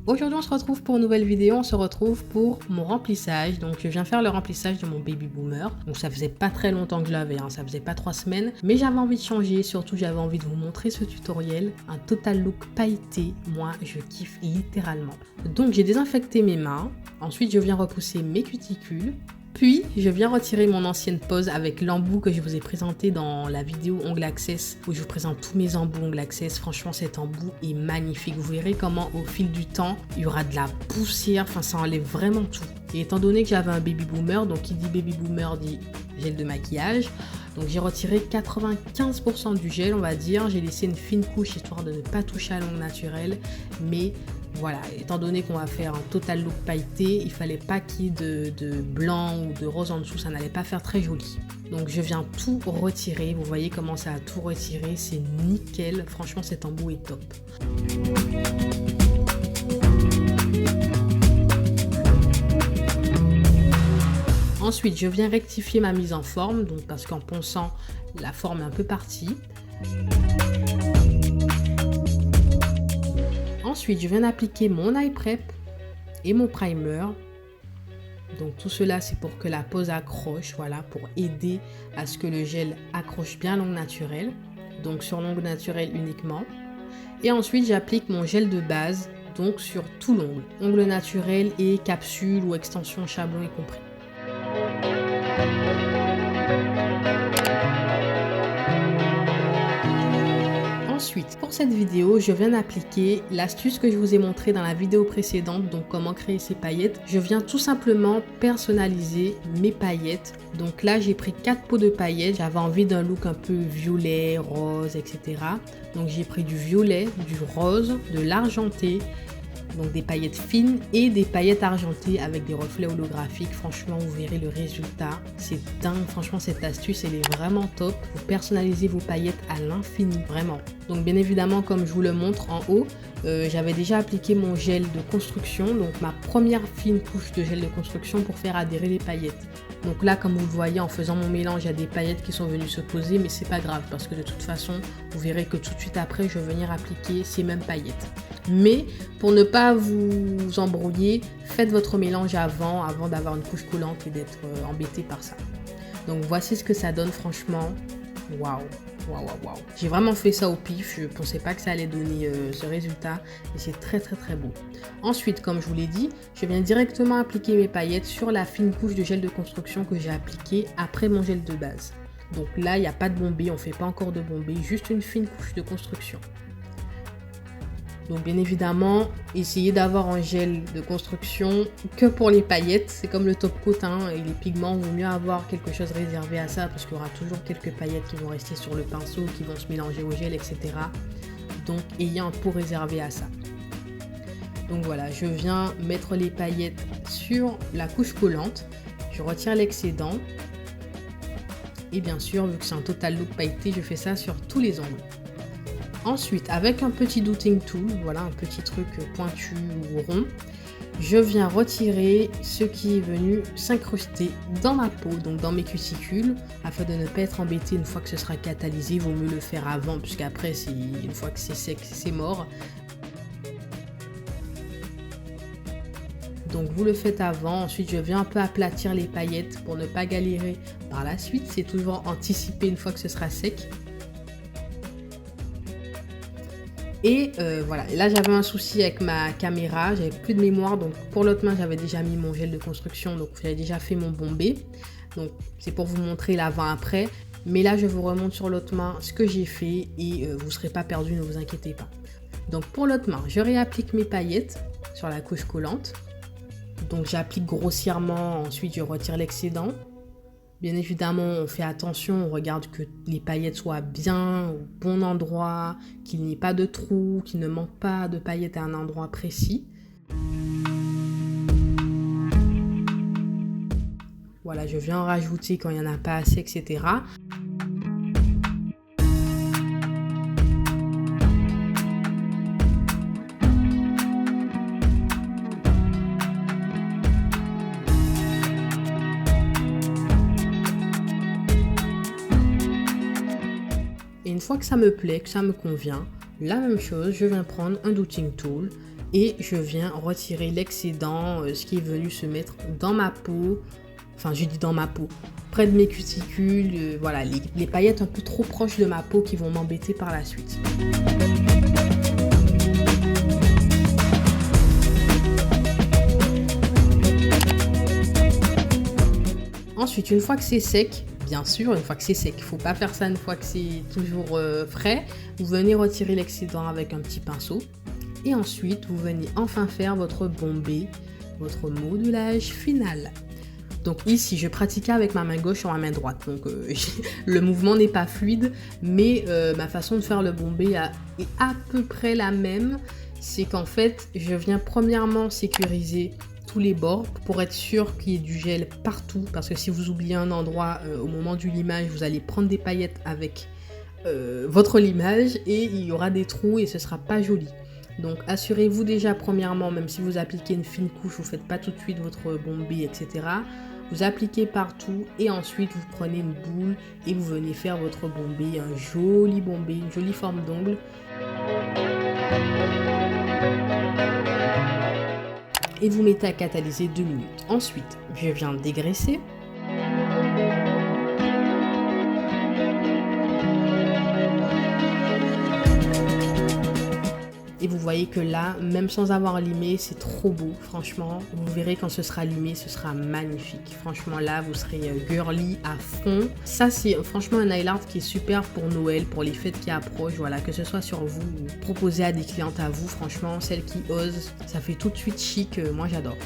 Aujourd'hui on se retrouve pour une nouvelle vidéo, on se retrouve pour mon remplissage. Donc je viens faire le remplissage de mon baby boomer. Donc ça faisait pas très longtemps que je l'avais, ça faisait pas 3 semaines. Mais j'avais envie de changer, surtout j'avais envie de vous montrer ce tutoriel. Un total look pailleté, moi je kiffe littéralement. Donc j'ai désinfecté mes mains, ensuite je viens repousser mes cuticules. Puis, je viens retirer mon ancienne pose avec l'embout que je vous ai présenté dans la vidéo Ongle Access où je vous présente tous mes embouts Ongle Access. Franchement, cet embout est magnifique. Vous verrez comment au fil du temps, il y aura de la poussière. Enfin, ça enlève vraiment tout. Et étant donné que j'avais un baby boomer, donc qui dit baby boomer dit gel de maquillage. Donc j'ai retiré 95% du gel, on va dire. J'ai laissé une fine couche histoire de ne pas toucher à l'ongle naturel. Mais voilà, étant donné qu'on va faire un total look pailleté, il fallait pas qu'il y ait de blanc ou de rose en dessous, ça n'allait pas faire très joli. Donc je viens tout retirer, vous voyez comment ça a tout retiré, c'est nickel, franchement cet embout est top. Ensuite, je viens rectifier ma mise en forme, donc parce qu'en ponçant, la forme est un peu partie. Ensuite, je viens appliquer mon eye prep et mon primer. Donc tout cela, c'est pour que la pose accroche, voilà, pour aider à ce que le gel accroche bien l'ongle naturel. Donc sur l'ongle naturel uniquement. Et ensuite, j'applique mon gel de base, donc sur tout l'ongle. Ongle naturel et capsule ou extension chablon y compris. Ensuite, pour cette vidéo, je viens d'appliquer l'astuce que je vous ai montrée dans la vidéo précédente, donc comment créer ces paillettes. Je viens tout simplement personnaliser mes paillettes. Donc là, j'ai pris 4 pots de paillettes. J'avais envie d'un look un peu violet, rose, etc. Donc j'ai pris du violet, du rose, de l'argenté, donc des paillettes fines et des paillettes argentées avec des reflets holographiques. Franchement, vous verrez le résultat, c'est dingue. Franchement, cette astuce, elle est vraiment top. Vous personnalisez vos paillettes à l'infini, vraiment. Donc bien évidemment, comme je vous le montre en haut, j'avais déjà appliqué mon gel de construction, donc ma première fine couche de gel de construction pour faire adhérer les paillettes. Donc là, comme vous le voyez, en faisant mon mélange, il y a des paillettes qui sont venues se poser, mais c'est pas grave parce que de toute façon, vous verrez que tout de suite après, je vais venir appliquer ces mêmes paillettes. Mais pour ne pas vous embrouiller, faites votre mélange avant d'avoir une couche collante et d'être embêté par ça. Donc voici ce que ça donne, franchement. Waouh, waouh, waouh, waouh. J'ai vraiment fait ça au pif, je pensais pas que ça allait donner ce résultat et c'est très très très beau. Ensuite, comme je vous l'ai dit, je viens directement appliquer mes paillettes sur la fine couche de gel de construction que j'ai appliquée après mon gel de base. Donc là, il n'y a pas de bombé, on ne fait pas encore de bombé, juste une fine couche de construction. Donc bien évidemment, essayez d'avoir un gel de construction que pour les paillettes. C'est comme le top coat et les pigments, il vaut mieux avoir quelque chose réservé à ça parce qu'il y aura toujours quelques paillettes qui vont rester sur le pinceau, qui vont se mélanger au gel, etc. Donc ayez un pot réservé à ça. Donc voilà, je viens mettre les paillettes sur la couche collante. Je retire l'excédent. Et bien sûr, vu que c'est un total look pailleté, je fais ça sur tous les ongles. Ensuite, avec un petit dotting tool, voilà un petit truc pointu ou rond, je viens retirer ce qui est venu s'incruster dans ma peau, donc dans mes cuticules, afin de ne pas être embêté une fois que ce sera catalysé. Il vaut mieux le faire avant, puisqu'après, une fois que c'est sec, c'est mort. Donc vous le faites avant, ensuite je viens un peu aplatir les paillettes pour ne pas galérer par la suite. C'est toujours anticiper une fois que ce sera sec. Et voilà, et là j'avais un souci avec ma caméra, j'avais plus de mémoire, donc pour l'autre main j'avais déjà mis mon gel de construction, donc j'avais déjà fait mon bombé. Donc c'est pour vous montrer l'avant-après, mais là je vous remonte sur l'autre main ce que j'ai fait et vous ne serez pas perdu, ne vous inquiétez pas. Donc pour l'autre main, je réapplique mes paillettes sur la couche collante. Donc j'applique grossièrement, ensuite je retire l'excédent. Bien évidemment, on fait attention, on regarde que les paillettes soient bien au bon endroit, qu'il n'y ait pas de trous, qu'il ne manque pas de paillettes à un endroit précis. Voilà, je viens en rajouter quand il n'y en a pas assez, etc. Et une fois que ça me plaît, que ça me convient, la même chose, je viens prendre un dotting tool et je viens retirer l'excédent, ce qui est venu se mettre dans ma peau. Enfin, je dis dans ma peau, près de mes cuticules, voilà, les paillettes un peu trop proches de ma peau qui vont m'embêter par la suite. Ensuite, une fois que c'est sec, bien sûr, une fois que c'est sec, il ne faut pas faire ça une fois que c'est toujours frais, vous venez retirer l'excédent avec un petit pinceau. Et ensuite, vous venez enfin faire votre bombé, votre modelage final. Donc ici, je pratiquais avec ma main gauche sur ma main droite. Donc le mouvement n'est pas fluide, mais ma façon de faire le bombé est à peu près la même. C'est qu'en fait, je viens premièrement sécuriser tous les bords pour être sûr qu'il y ait du gel partout. Parce que si vous oubliez un endroit au moment du limage, vous allez prendre des paillettes avec votre limage et il y aura des trous et ce sera pas joli. Donc assurez-vous déjà premièrement, même si vous appliquez une fine couche, vous ne faites pas tout de suite votre bombé, etc. Vous appliquez partout et ensuite vous prenez une boule et vous venez faire votre bombé, un joli bombé, une jolie forme d'ongle. Et vous mettez à catalyser 2 minutes. Ensuite, je viens dégraisser. Et vous voyez que là, même sans avoir limé, c'est trop beau. Franchement, vous verrez quand ce sera limé, ce sera magnifique. Franchement, là, vous serez girly à fond. Ça, c'est franchement un nail art qui est super pour Noël, pour les fêtes qui approchent. Voilà, que ce soit sur vous ou proposé à des clientes à vous. Franchement, celles qui osent, ça fait tout de suite chic. Moi, j'adore.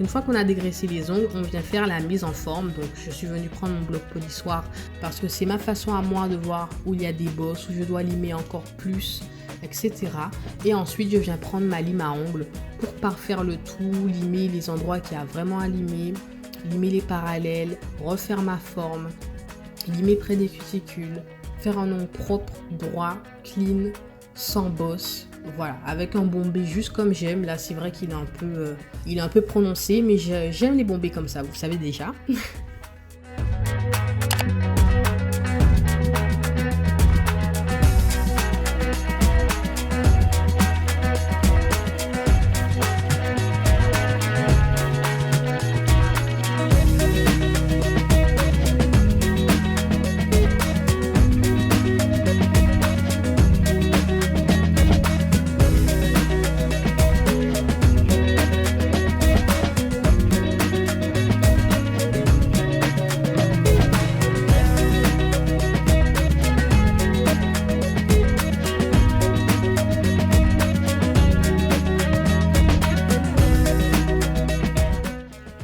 Une fois qu'on a dégraissé les ongles, on vient faire la mise en forme. Donc je suis venue prendre mon bloc polissoir parce que c'est ma façon à moi de voir où il y a des bosses, où je dois limer encore plus, etc. Et ensuite je viens prendre ma lime à ongles pour parfaire le tout, limer les endroits qu'il y a vraiment à limer, limer les parallèles, refaire ma forme, limer près des cuticules, faire un ongle propre, droit, clean, sans bosse. Voilà, avec un bombé juste comme j'aime. Là, c'est vrai qu'il est un peu prononcé, mais j'aime les bombés comme ça, vous le savez déjà.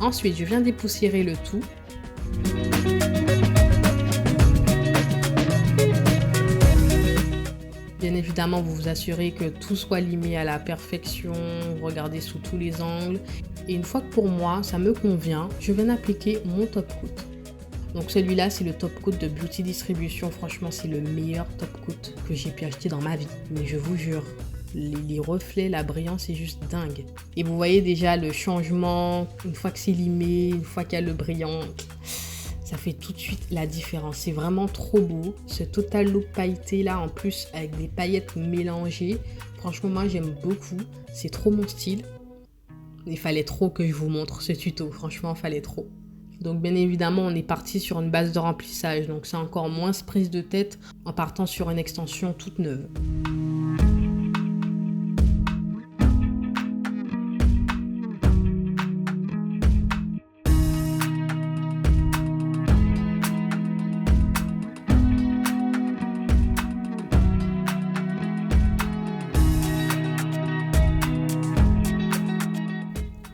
Ensuite, je viens dépoussiérer le tout. Bien évidemment, vous vous assurez que tout soit limé à la perfection, vous regardez sous tous les angles. Et une fois que pour moi, ça me convient, je viens appliquer mon top coat. Donc celui-là, c'est le top coat de Beauty Distribution. Franchement, c'est le meilleur top coat que j'ai pu acheter dans ma vie. Mais je vous jure, les reflets, la brillance, c'est juste dingue. Et vous voyez déjà le changement, une fois que c'est limé, une fois qu'il y a le brillant, ça fait tout de suite la différence. C'est vraiment trop beau. Ce total look pailleté là, en plus avec des paillettes mélangées. Franchement, moi j'aime beaucoup. C'est trop mon style. Il fallait trop que je vous montre ce tuto. Franchement, il fallait trop. Donc bien évidemment, on est parti sur une base de remplissage. Donc c'est encore moins prise de tête en partant sur une extension toute neuve.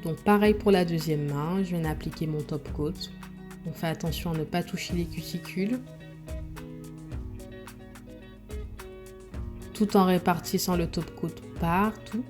Donc pareil pour la deuxième main, je viens d'appliquer mon top coat. On fait attention à ne pas toucher les cuticules. Tout en répartissant le top coat partout.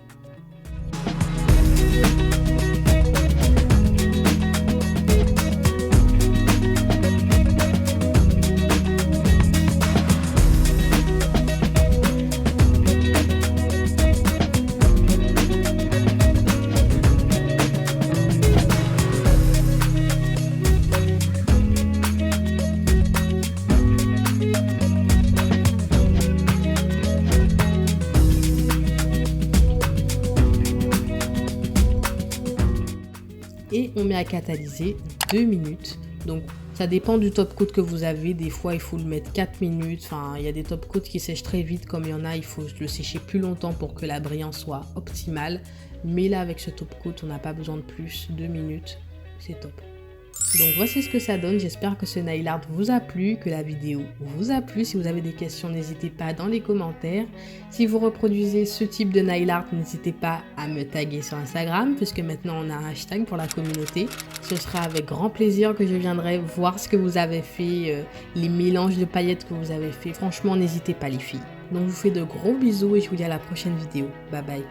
et on met à catalyser 2 minutes. Donc ça dépend du top coat que vous avez. Des fois il faut le mettre 4 minutes. Enfin, il y a des top coats qui sèchent très vite, comme il y en a, il faut le sécher plus longtemps pour que la brillance soit optimale. Mais là, avec ce top coat, on n'a pas besoin de plus. 2 minutes, c'est top. Donc voici ce que ça donne. J'espère que ce nail art vous a plu, que la vidéo vous a plu. Si vous avez des questions, n'hésitez pas dans les commentaires. Si vous reproduisez ce type de nail art, n'hésitez pas à me taguer sur Instagram, puisque maintenant on a un hashtag pour la communauté. Ce sera avec grand plaisir que je viendrai voir ce que vous avez fait, les mélanges de paillettes que vous avez fait. Franchement, n'hésitez pas les filles. Donc je vous fais de gros bisous et je vous dis à la prochaine vidéo. Bye bye.